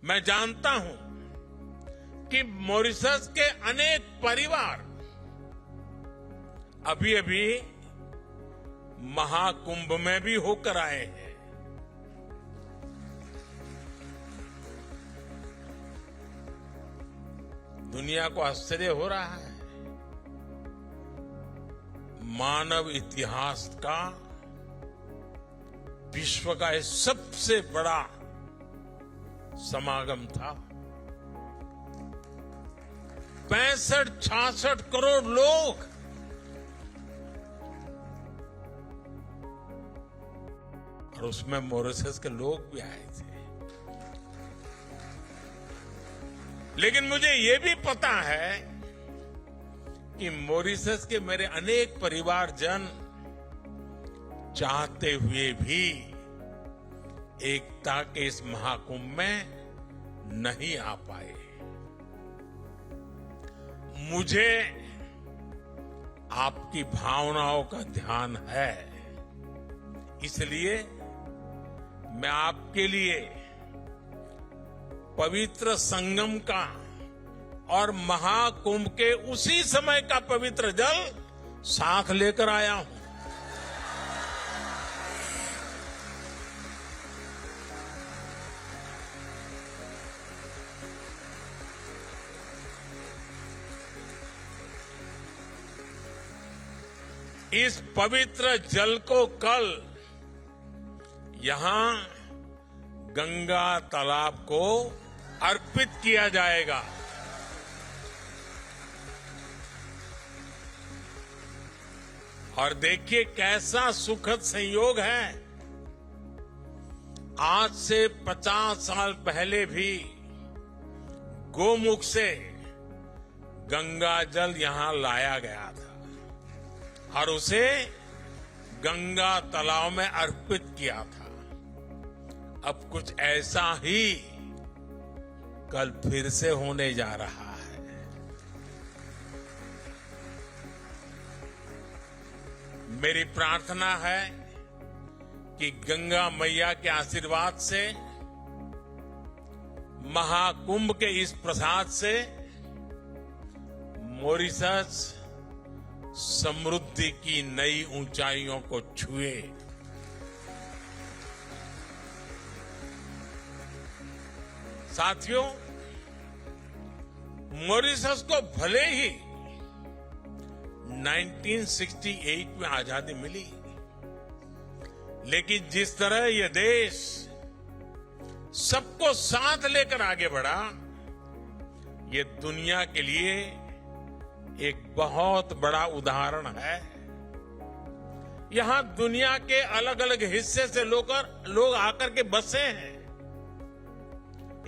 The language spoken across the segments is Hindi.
मैं जानता हूं कि मॉरिशस के अनेक परिवार अभी अभी महाकुंभ में भी होकर आए हैं। दुनिया को आश्चर्य हो रहा है। मानव इतिहास का विश्व का यह सबसे बड़ा समागम था। 65-66 करोड़ लोग और उसमें मॉरिशस के लोग भी आए थे। लेकिन मुझे ये भी पता है कि मॉरिशस के मेरे अनेक परिवारजन चाहते हुए भी एकता के इस महाकुंभ में नहीं आ पाए। मुझे आपकी भावनाओं का ध्यान है, इसलिए मैं आपके लिए पवित्र संगम का और महाकुंभ के उसी समय का पवित्र जल साथ लेकर आया हूं। इस पवित्र जल को कल यहां गंगा तालाब को अर्पित किया जाएगा। और देखिए कैसा सुखद संयोग है। आज से 50 साल पहले भी गोमुख से गंगा जल यहां लाया गया था और उसे गंगा तालाब में अर्पित किया था। अब कुछ ऐसा ही कल फिर से होने जा रहा है। मेरी प्रार्थना है कि गंगा मैया के आशीर्वाद से, महाकुंभ के इस प्रसाद से मॉरिशस समृद्धि की नई ऊंचाइयों को छुए। साथियों, मॉरिशस को भले ही 1968 में आजादी मिली, लेकिन जिस तरह यह देश सबको साथ लेकर आगे बढ़ा, ये दुनिया के लिए एक बहुत बड़ा उदाहरण है। यहां दुनिया के अलग अलग हिस्से से लोग आकर के बसे हैं।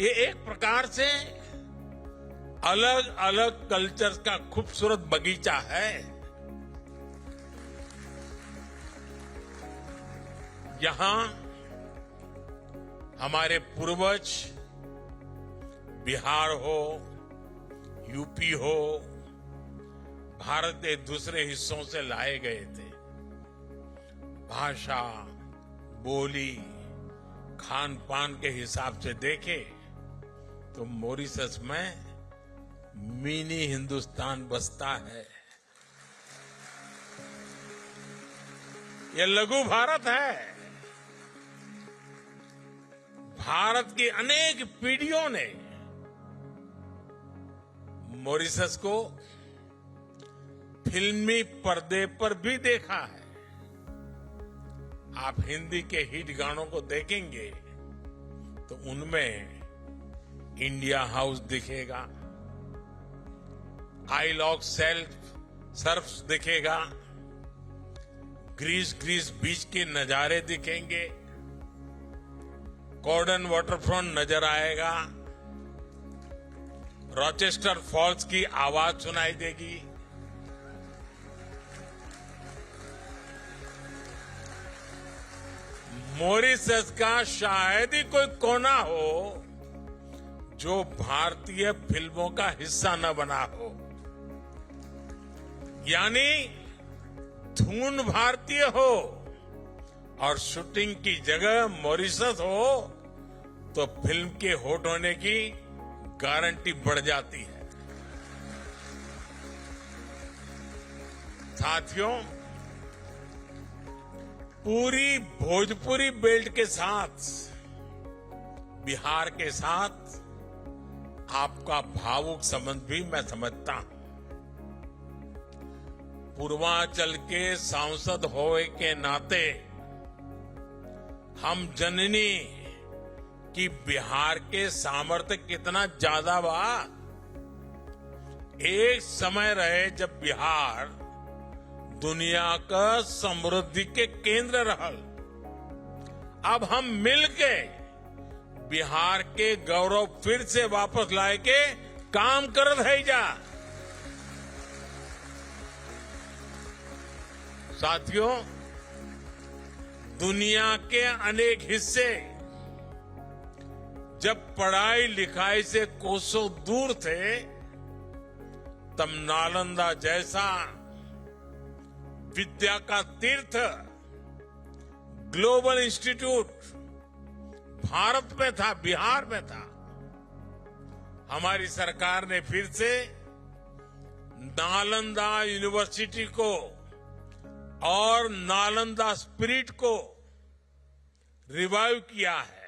ये एक प्रकार से अलग अलग कल्चर्स का खूबसूरत बगीचा है। यहां हमारे पूर्वज बिहार हो, यूपी हो, भारत के दूसरे हिस्सों से लाए गए थे। भाषा, बोली, खान पान के हिसाब से देखे तो मॉरिशस में मिनी हिंदुस्तान बसता है। यह लघु भारत है। भारत की अनेक पीढ़ियों ने मॉरिशस को फिल्मी पर्दे पर भी देखा है। आप हिंदी के हिट गानों को देखेंगे तो उनमें इंडिया हाउस दिखेगा, आई लॉक सर्फ दिखेगा, ग्रीस बीच के नजारे दिखेंगे, कॉर्डन वाटरफ्रंट नजर आएगा, रॉचेस्टर फॉल्स की आवाज सुनाई देगी। मॉरिशस का शायद ही कोई कोना हो जो भारतीय फिल्मों का हिस्सा न बना हो। यानी धुन भारतीय हो और शूटिंग की जगह मॉरिशस हो तो फिल्म के हिट होने की गारंटी बढ़ जाती है। साथियों, पूरी भोजपुरी बेल्ट के साथ बिहार के साथ आपका भावुक संबंध भी मैं समझता हूं। पूर्वांचल के सांसद होने के नाते हम जननी कि बिहार के सामर्थ्य कितना ज्यादा बा। एक समय रहे जब बिहार दुनिया का समृद्धि के केंद्र रहल। अब हम मिलके बिहार के गौरव फिर से वापस लाए के काम करत है जा। साथियों, दुनिया के अनेक हिस्से जब पढ़ाई लिखाई से कोसों दूर थे, तब नालंदा जैसा विद्या का तीर्थ ग्लोबल इंस्टीट्यूट भारत में था, बिहार में था। हमारी सरकार ने फिर से नालंदा यूनिवर्सिटी को और नालंदा स्पिरिट को रिवाइव किया है।